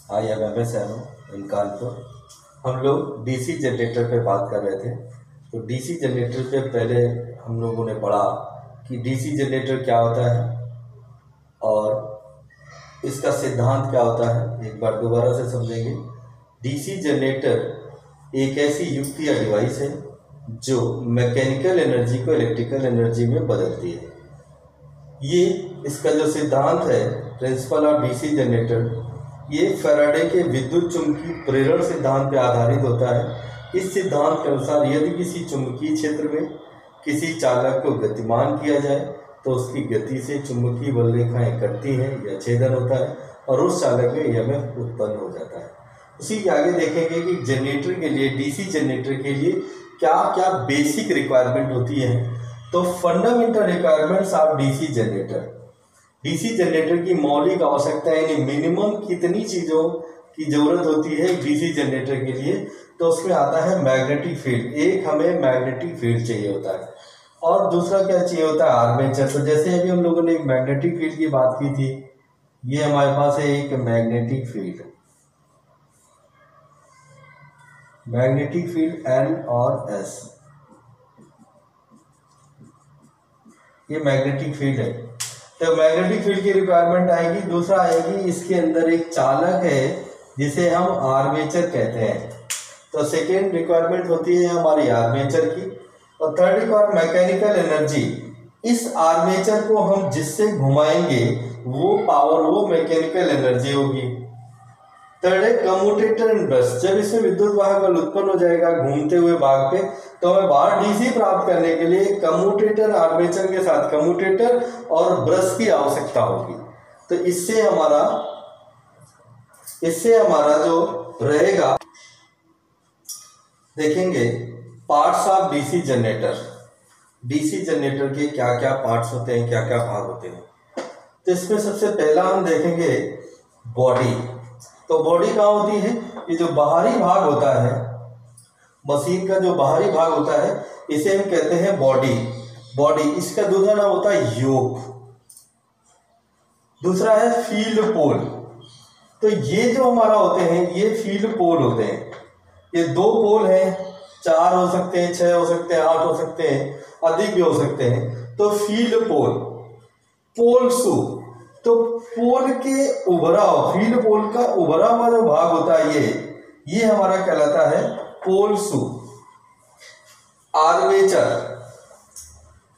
I am MS इन कानपुर। हम लोग DC generator पे बात कर रहे थे। तो डीसी जनरेटर पे पहले हम लोगों ने पढ़ा कि डीसी जनरेटर क्या होता है और इसका सिद्धांत क्या होता है। एक बार दोबारा से समझेंगे। डीसी जनरेटर एक ऐसी युक्ति या डिवाइस है जो मैकेनिकल एनर्जी को इलेक्ट्रिकल एनर्जी में बदलती है। ये इसका जो सिद्धांत है, प्रिंसिपल ऑफ डीसी जनरेटर, ये फैराडे के विद्युत चुंबकीय प्रेरण सिद्धांत पर आधारित होता है। इस सिद्धांत के अनुसार यदि किसी चुंबकीय क्षेत्र में किसी चालक को गतिमान किया जाए तो उसकी गति से चुंबकीय बल रेखाएं कटती हैं या छेदन होता है और उस चालक में EMF उत्पन्न हो जाता है। उसी के आगे देखेंगे कि जनरेटर के लिए, डीसी जनरेटर के लिए क्या क्या बेसिक रिक्वायरमेंट होती है। तो fundamental requirements of DC generator, DC generator की मौलिक आवश्यकता यानी मिनिमम कितनी चीज़ों की जरूरत होती है डीसी जनरेटर के लिए। तो उसमें आता है मैग्नेटिक फील्ड। एक हमें मैग्नेटिक फील्ड चाहिए होता है और दूसरा क्या चाहिए होता है, आर्मेचर। तो जैसे अभी हम लोगों ने एक मैग्नेटिक फील्ड की बात की थी, ये हमारे पास है एक magnetic field, magnetic field N और S, ये मैग्नेटिक फील्ड है। तो मैग्नेटिक फील्ड की रिक्वायरमेंट आएगी। दूसरा आएगी, इसके अंदर एक चालक है जिसे हम आर्मेचर कहते हैं। तो सेकेंड रिक्वायरमेंट होती है हमारी आर्मेचर की। और थर्ड रिक्वायरमेंट मैकेनिकल एनर्जी। इस आर्मेचर को हम जिससे घुमाएंगे वो पावर, वो मैकेनिकल एनर्जी होगी। थर्ड है कम्यूटेटर एंड ब्रश। जब इसमें विद्युत वाहक बल उत्पन्न हो जाएगा घूमते हुए भाग पे, तो हमें बाहर डीसी प्राप्त करने के लिए कम्यूटेटर, आर्मेचर के साथ कम्यूटेटर और ब्रश की आवश्यकता होगी। तो इससे हमारा जो रहेगा, देखेंगे parts of DC generator. DC generator के क्या क्या पार्ट्स होते हैं, क्या क्या भाग होते हैं। तो इसमें सबसे पहला हम देखेंगे बॉडी। तो बॉडी कहाँ होती है, ये जो बाहरी भाग होता है, मशीन का जो बाहरी भाग होता है, इसे हम कहते हैं बॉडी। इसका दूसरा नाम होता है योक। दूसरा है फील्ड पोल। तो ये जो हमारा होते हैं, ये फील्ड पोल होते हैं। ये दो पोल हैं, 4 हो सकते हैं, 6 हो सकते हैं, 8 हो सकते हैं, अधिक भी हो सकते हैं। तो फील्ड पोल, पोल शू। तो पोल के उभराव, फील्ड पोल का उभरा हुआ जो भाग होता है, ये हमारा कहलाता है पोल शू। आर्मेचर,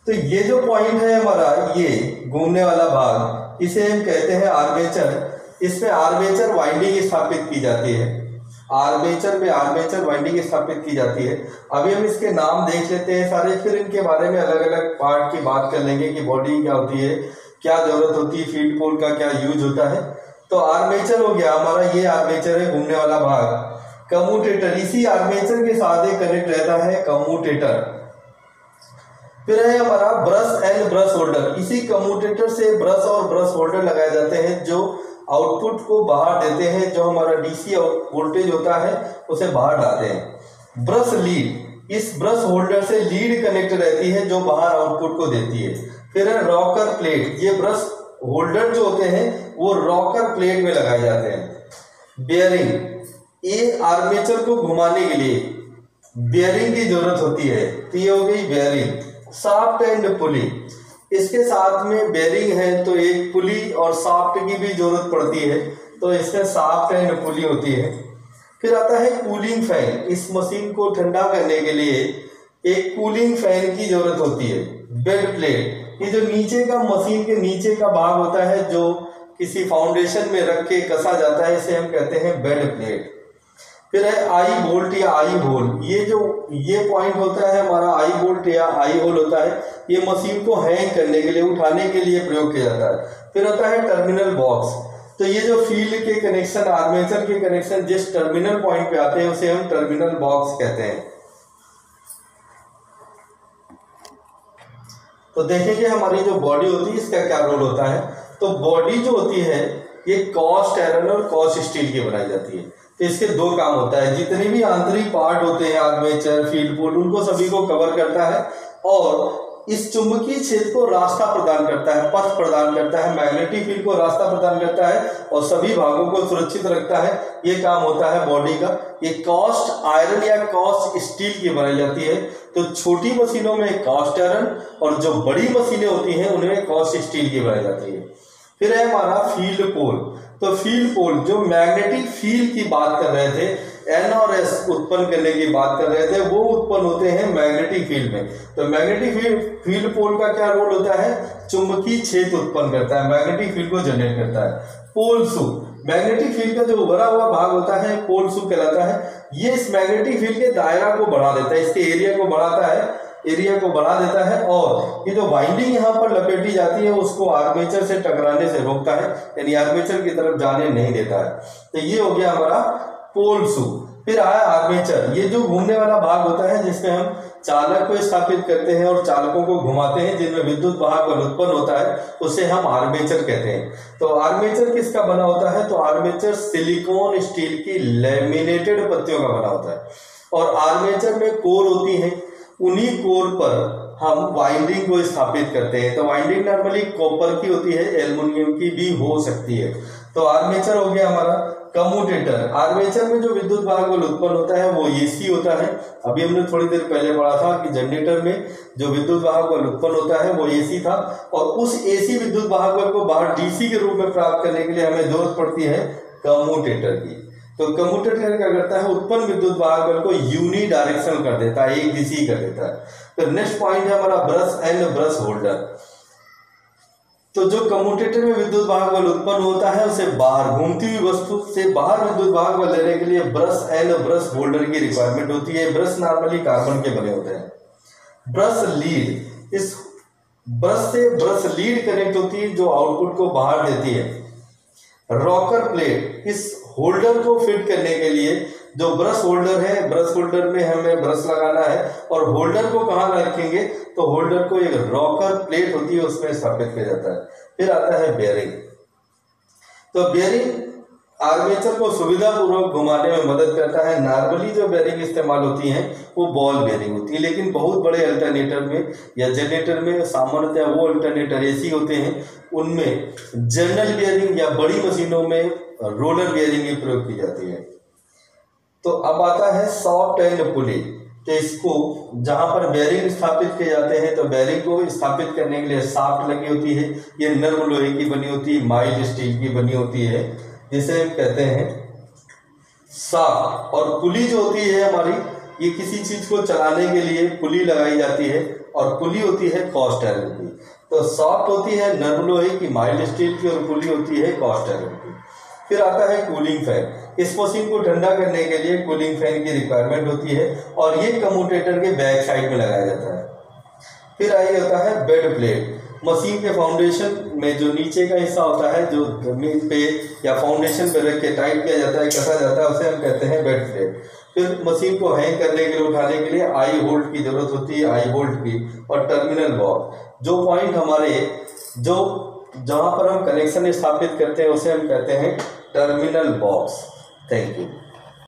तो ये जो पॉइंट है हमारा, ये घूमने वाला भाग, इसे हम कहते हैं आर्मेचर। इसमें आर्मेचर वाइंडिंग स्थापित की जाती है। आर्मेचर में आर्मेचर वाइंडिंग स्थापित की जाती है। अभी हम इसके नाम देख लेते हैं सारे, फिर इनके बारे में अलग अलग पार्ट की बात कर लेंगे कि बॉडी क्या होती है, क्या जरूरत होती है, फील्ड पोल का क्या यूज होता है। तो आर्मेचर हो गया हमारा, ये आर्मेचर है, घूमने वाला भाग। कम्यूटेटर, इसी आर्मेचर के साथ एक कनेक्ट रहता है कम्यूटेटर। फिर है हमारा ब्रश एंड ब्रश होल्डर। इसी कम्यूटेटर से ब्रश और ब्रश होल्डर लगाए जाते हैं जो आउटपुट को बाहर देते हैं, जो हमारा डीसी वोल्टेज होता है उसे बाहर डालते हैं। ब्रश लीड, इस ब्रश होल्डर से लीड कनेक्ट रहती है जो बाहर आउटपुट को देती है। फिर है रॉकर प्लेट। ये ब्रश होल्डर जो होते हैं वो रॉकर प्लेट में लगाए जाते हैं। बेयरिंग, ये आर्मेचर को घुमाने के लिए बेयरिंग की जरूरत होती है। तो ये हो गई बेयरिंग। शाफ्ट एंड पुली, इसके साथ में बेयरिंग है तो एक पुली और शाफ्ट की भी जरूरत पड़ती है, तो इसमें शाफ्ट एंड पुली होती है। फिर आता है कूलिंग फैन। इस मशीन को ठंडा करने के लिए एक कूलिंग फैन की जरूरत होती है। बेड प्लेट, ये जो नीचे का, मशीन के नीचे का भाग होता है जो किसी फाउंडेशन में रख के कसा जाता है, इसे हम कहते हैं बेड प्लेट। फिर है आई बोल्ट या आई होल। ये पॉइंट होता है हमारा आई बोल्ट या आई होल होता है। ये मशीन को हैंग करने के लिए, उठाने के लिए प्रयोग किया जाता है। फिर होता है टर्मिनल बॉक्स। तो ये जो फील्ड के कनेक्शन, आर्मेचर के कनेक्शन जिस टर्मिनल पॉइंट पे आते हैं उसे हम टर्मिनल बॉक्स कहते हैं। तो देखेंगे हमारी जो बॉडी होती है इसका क्या रोल होता है। तो बॉडी जो होती है ये कास्ट आयरन और कास्ट स्टील की बनाई जाती है। तो इसके दो काम होता है, जितने भी आंतरिक पार्ट होते हैं आर्मेचर, फील्ड पोल, उनको सभी को कवर करता है और इस चुंबकीय क्षेत्र को रास्ता प्रदान करता है, पथ प्रदान करता है, मैग्नेटिक फील्ड को रास्ता प्रदान करता है और सभी भागों को सुरक्षित रखता है। ये काम होता है बॉडी का। ये कास्ट आयरन या कास्ट स्टील की बनाई जाती है। तो छोटी मशीनों में कास्ट आयरन और जो बड़ी मशीनें होती हैं उनमें कास्ट स्टील की बनाई जाती है। फिर है हमारा फील्ड पोल। तो फील्ड पोल जो मैग्नेटिक फील्ड की बात कर रहे थे, एन और एस उत्पन्न करने की बात कर रहे थे, वो उत्पन्न होते हैं मैग्नेटिक फील्ड में। तो मैग्नेटिक फील्ड पोल का क्या रोल होता है? चुंबकीय क्षेत्र उत्पन्न करता है, मैग्नेटिक फील्ड को जनरेट करता है। पोल शू, मैग्नेटिक फील्ड का जो उभरा हुआ भाग होता है पोल शू कहलाता है। ये इस मैग्नेटिक फील्ड के दायरा को बढ़ा देता है, इसके एरिया को बढ़ाता है, एरिया को बढ़ा देता है और ये जो वाइंडिंग यहाँ पर लपेटी जाती है उसको आर्मेचर से टकराने से रोकता है, यानी आर्मेचर की तरफ जाने नहीं देता है। तो ये हो गया हमारा पोल शू। फिर आया आर्मेचर, ये जो घूमने वाला भाग होता है जिसमें हम चालक को स्थापित करते हैं और चालकों को घुमाते हैं, जिनमें विद्युत वाहक बल उत्पन्न होता है, उसे हम आर्मेचर कहते हैं। तो आर्मेचर किसका बना होता है? तो आर्मेचर सिलिकॉन स्टील की लैमिनेटेड पत्तियों का बना होता है और आर्मेचर में कोर होती है, उन्हीं कोर पर हम वाइंडिंग को स्थापित करते हैं। तो वाइंडिंग नॉर्मली कॉपर की होती है, एल्युमिनियम की भी हो सकती है। तो आर्मेचर हो गया हमारा। कम्यूटेटर, आर्मेचर में जो विद्युत वाहक बल उत्पन्न होता है वो एसी होता है। अभी हमने थोड़ी देर पहले पढ़ा था कि जनरेटर में जो विद्युत वाहक बल उत्पन्न होता है वो एसी था और उस एसी विद्युत वाहक बल को बाहर डीसी के रूप में प्राप्त करने के लिए हमें जरूरत पड़ती है कम्यूटेटर की। तो कम्यूटेटर क्या करता है? उत्पन्न विद्युत वाहक बल को यूनी डायरेक्शनल कर देता है, एक दिशा कर देता है। तो नेक्स्ट पॉइंट है हमारा ब्रश एंड ब्रश होल्डर। तो जो कम्यूटेटर में विद्युत वाहक बल उत्पन्न होता है उसे बाहर घूमती हुई वस्तु से बाहर विद्युत वाहक बल लेने के लिए ब्रश एंड ब्रश होल्डर की रिक्वायरमेंट होती है। ब्रश नॉर्मली कार्बन के बने होते हैं। ब्रश लीड, इस ब्रश से ब्रश लीड कनेक्ट होती है जो आउटपुट को बाहर देती है। रॉकर प्लेट, इस होल्डर को फिट करने के लिए जो ब्रश होल्डर है, ब्रश होल्डर में हमें ब्रश लगाना है और होल्डर को कहाँ रखेंगे? तो होल्डर को एक रॉकर प्लेट होती है उसमें स्थापित किया जाता है। फिर आता है बेयरिंग। तो बेयरिंग आर्मेचर को सुविधापूर्वक घुमाने में मदद करता है। नॉर्मली जो बेयरिंग इस्तेमाल होती हैं वो बॉल बेयरिंग होती है, लेकिन बहुत बड़े अल्टरनेटर में या जनरेटर में सामान्यतः वो अल्टरनेटर ऐसी होते हैं उनमें जनरल बेयरिंग या बड़ी मशीनों में रोलर बेयरिंग की प्रयोग की जाती है। तो अब आता है सॉफ्ट एंड पुली। तो इसको जहां पर बेयरिंग स्थापित किए जाते हैं तो बेयरिंग को स्थापित करने के लिए शाफ्ट लगी होती है। ये नर्म लोहे की बनी होती है, माइल्ड स्टील की बनी होती है, जिसे हम कहते हैं शाफ्ट। और पुली जो होती है हमारी, ये किसी चीज को चलाने के लिए पुली लगाई जाती है और पुली होती है कास्ट आयरन की। तो शाफ्ट होती है नर्म लोहे की, माइल्ड स्टील की और पुली होती है कास्ट आयरन की। फिर आता है कूलिंग फैन। इस मशीन को ठंडा करने के लिए कूलिंग फैन की रिक्वायरमेंट होती है और ये कम्यूटेटर के बैक साइड में लगाया जाता है। फिर आगे होता है बेड प्लेट। मशीन के फाउंडेशन में जो नीचे का हिस्सा होता है जो जमीन पे या फाउंडेशन पे रख के टाइट किया जाता है, कसा जाता है, उसे हम कहते हैं बेड प्लेट। फिर मशीन को हैंग करने के लिए, उठाने के लिए आई होल्ड की जरूरत होती है, आई होल्ड की। और टर्मिनल बॉक्स, जो पॉइंट हमारे जहाँ पर हम कनेक्शन स्थापित करते हैं उसे हम कहते हैं टर्मिनल बॉक्स। Thank you.